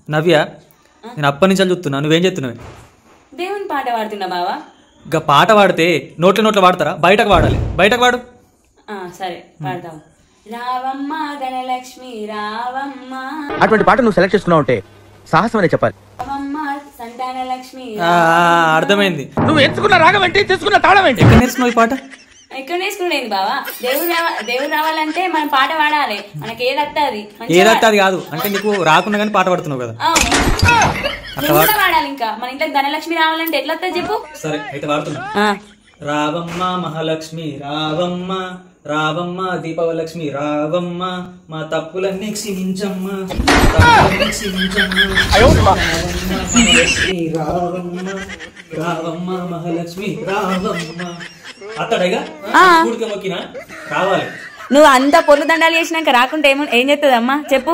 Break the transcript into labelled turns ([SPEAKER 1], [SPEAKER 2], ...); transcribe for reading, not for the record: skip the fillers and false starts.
[SPEAKER 1] నవ్య నేను అప్పటి నుంచి చూస్తున్నా నువ్వేం చెప్తున్నావు?
[SPEAKER 2] దేవుని పాట పాడుతున్నా బావా.
[SPEAKER 1] ఇంకా పాట పాడితే నోట్లో వాడతారా? బయటకు వాడాలి, బయటకు వాడు.
[SPEAKER 2] సరే పాడతావు. రావమ్మ ధనలక్ష్మి రావమ్మ.
[SPEAKER 3] అటువంటి పాట నువ్వు సెలెక్ట్ చేసుకున్నావు అంటే సాహసం అనే చెప్పాలి.
[SPEAKER 2] రావమ్మ సంతాన లక్ష్మి.
[SPEAKER 1] అర్థమైంది.
[SPEAKER 3] నువ్వు ఎంచుకున్న రాగం ఏంటి, తీసుకున్న తాళం ఏంటి?
[SPEAKER 1] ఎక్కడ నేర్చుకున్నావు ఈ పాట?
[SPEAKER 2] ఎక్కడ నేర్చుకునేది బావా? దేవుడు రావాలంటే మనం పాట పాడాలి. మనకి ఏదత్తది
[SPEAKER 1] ఏదత్తది కాదు అంటే నీకు రాకుండా కానీ పాట పాడుతున్నావు కదా.
[SPEAKER 2] పాడాలి. ఇంకా మన ఇంట్లో ధనలక్ష్మి రావాలంటే ఎట్లా వస్తుంది చెప్పు.
[SPEAKER 1] సరే అయితే పాడుతున్నా. రావమ్మ మహాలక్ష్మి రావమ్మ, రావమ్మ దీపవలక్ష్మి రావమ్మ, మా తప్పులన్నీ క్షమించమ్మ, రావమ్మ మహాలక్ష్మి రావమ్మ. అత్తడేగా మొక్కినా రావాలి.
[SPEAKER 2] నువ్వు అంత పొర్లు దండాలు చేసినాక రాకుంటే ఏం చేస్తుంది అమ్మా చెప్పు.